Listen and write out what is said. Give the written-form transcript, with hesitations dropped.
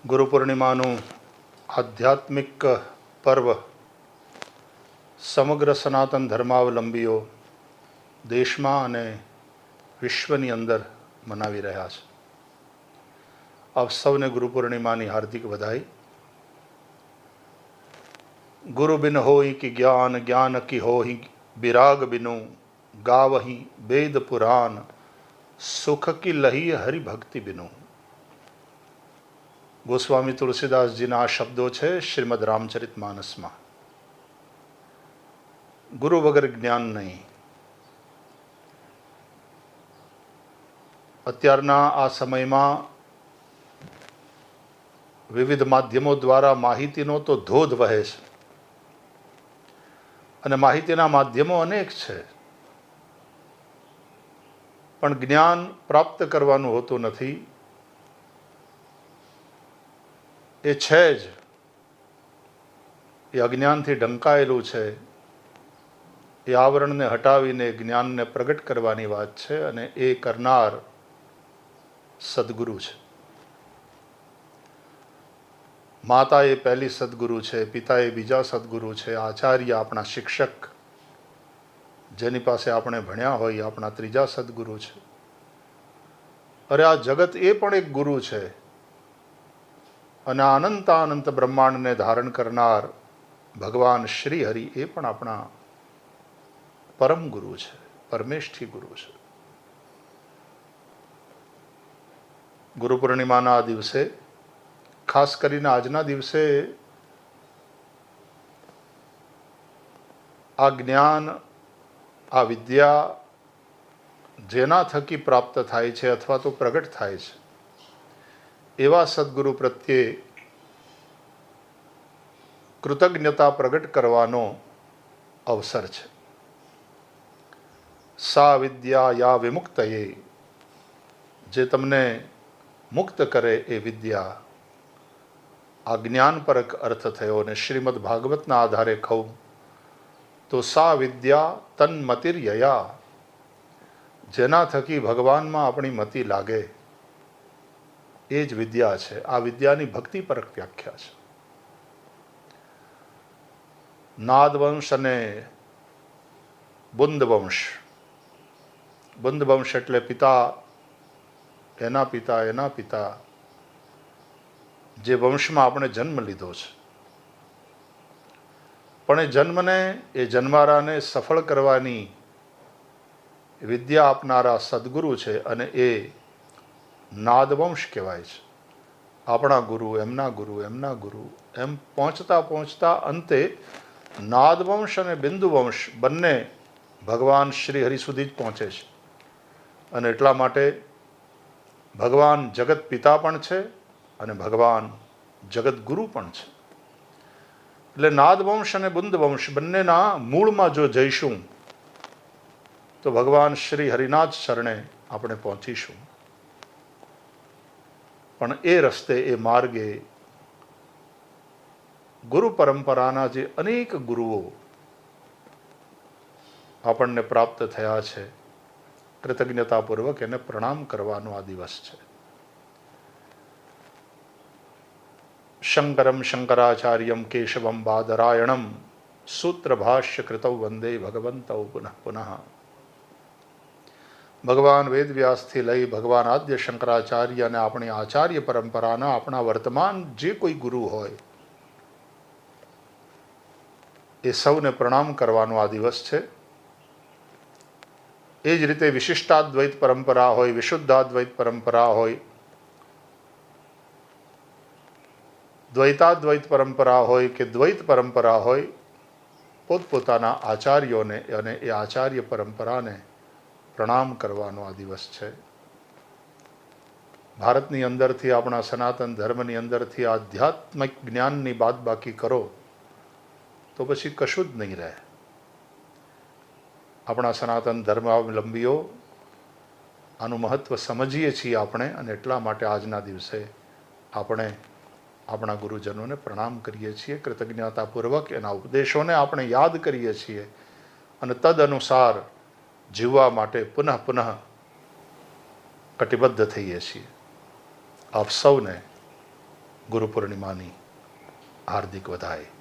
ગુરુ પૂર્ણિમાનું આધ્યાત્મિક પર્વ સમગ્ર સનાતન ધર્માવલંબીઓ દેશમાં અને વિશ્વની અંદર મનાવી રહ્યા છે. આપ સૌને ગુરુ પૂર્ણિમાની હાર્દિક વધાઈ. ગુરુ બિન હોઈ કે જ્ઞાન, જ્ઞાન કી હોઈ વિરાગ બિनु, ગાવહી વેદ પુરાણ, સુખ કી લહી હરિભક્તિ બિनु. ગોસ્વામી તુલસીદાસજીના આ શબ્દો છે શ્રીમદ રામચરિત માનસમાં. ગુરુ વગર જ્ઞાન નહીં. અત્યારના આ સમયમાં વિવિધ માધ્યમો દ્વારા માહિતીનો તો ધોધ વહે છે અને માહિતીના માધ્યમો અનેક છે, પણ જ્ઞાન પ્રાપ્ત કરવાનું હોતું નથી. એ છે જ, એ અજ્ઞાનથી ઢંકાયેલું છે. એ આવરણને હટાવીને જ્ઞાનને પ્રગટ કરવાની વાત છે અને એ કરનાર સદગુરુ છે. માતા એ પહેલી સદગુરુ છે, પિતા એ બીજા સદગુરુ છે, આચાર્ય આપણા શિક્ષક જેની પાસે આપણે ભણ્યા હોય આપણા ત્રીજા સદગુરુ છે. અરે આ જગત એ પણ એક ગુરુ છે અને અનંતાનંત બ્રહ્માંડને ધારણ કરનાર ભગવાન શ્રી હરિ એ પણ આપણા પરમ ગુરુ છે, પરમેષ્ઠી ગુરુ છે. ગુરુ પૂર્ણિમાના આ દિવસે, ખાસ કરીને આજના દિવસે, આ જ્ઞાન, આ વિદ્યા જેના થકી પ્રાપ્ત થાય છે અથવા તો પ્રગટ થાય છે એવા સદગુરુ પ્રત્યે કૃતજ્ઞતા પ્રગટ કરવાનો અવસર છે. સા વિદ્યા યા વિમુક્તયે, જે તમને મુક્ત કરે એ વિદ્યા. આ જ્ઞાનપરક અર્થ થયો અને શ્રીમદ ભાગવતના આધારે કહું તો સા વિદ્યા તન્મતિર્યયા, જેના થકી ભગવાનમાં આપણી મતિ લાગે એ જ વિદ્યા છે. આ વિદ્યાની ભક્તિપરક વ્યાખ્યા છે. નાદવંશ અને બુંદવંશ. બુંદવંશ એટલે પિતા, એના પિતા, એના પિતા, જે વંશમાં આપણે જન્મ લીધો છે. પણ એ જન્મને, એ જન્મારાને સફળ કરવાની વિદ્યા આપનારા સદગુરુ છે અને એ નાદવંશ કહેવાય છે. આપણા ગુરુ, એમના ગુરુ, એમના ગુરુ, એમ પહોંચતા પહોંચતા અંતે નાદવંશ અને બિંદુવંશ બંને ભગવાન શ્રી હરિ સુધી જ પહોંચે છે. અને એટલા માટે ભગવાન જગત પિતા પણ છે અને ભગવાન જગત ગુરુ પણ છે. એટલે નાદવંશ અને બુંદવંશ બંનેના મૂળમાં જો જઈશું તો ભગવાન શ્રી હરિના જ શરણે આપણે પહોંચીશું. પણ એ રસ્તે, એ માર્ગે ગુરુ પરંપરાના જે અનેક ગુરુઓ આપણને પ્રાપ્ત થયા છે, કૃતજ્ઞતાપૂર્વક એને પ્રણામ કરવાનો આ દિવસ છે. શંકરમ શંકરાચાર્યમ કેશવમ બાદરાયણમ સૂત્રભાષ્ય કૃતૌ વંદે ભગવંતૌ પુનઃ પુનઃ. ભગવાન વેદવ્યાસથી લઈ ભગવાન આદ્ય શંકરાચાર્ય અને આપણી આચાર્ય પરંપરાના આપણા વર્તમાન જે કોઈ ગુરુ હોય એ સૌને પ્રણામ કરવાનો આ દિવસ છે. એ જ રીતે વિશિષ્ટાદ્વૈત પરંપરા હોય, વિશુદ્ધાદ્વૈત પરંપરા હોય, દ્વૈતાદ્વૈત પરંપરા હોય કે દ્વૈત પરંપરા હોય, પોતપોતાના આચાર્યોને અને એ આચાર્ય પરંપરાને પ્રણામ કરવાનો આ દિવસ છે. ભારતની અંદરથી, આપણા સનાતન ધર્મની અંદરથી આધ્યાત્મિક જ્ઞાનની બાદબાકી કરો તો પછી કશું જ નહીં રહે. આપણા સનાતન ધર્માવલંબીઓ આનું મહત્ત્વ સમજીએ છીએ આપણે, અને એટલા માટે આજના દિવસે આપણે આપણા ગુરુજનોને પ્રણામ કરીએ છીએ. કૃતજ્ઞતાપૂર્વક એના ઉપદેશોને આપણે યાદ કરીએ છીએ અને તદ અનુસાર જીવવા માટે પુનઃ પુનઃ કટિબદ્ધ થઈએ છીએ. આપ સૌને ગુરુ પૂર્ણિમાની હાર્દિક વધાઈ.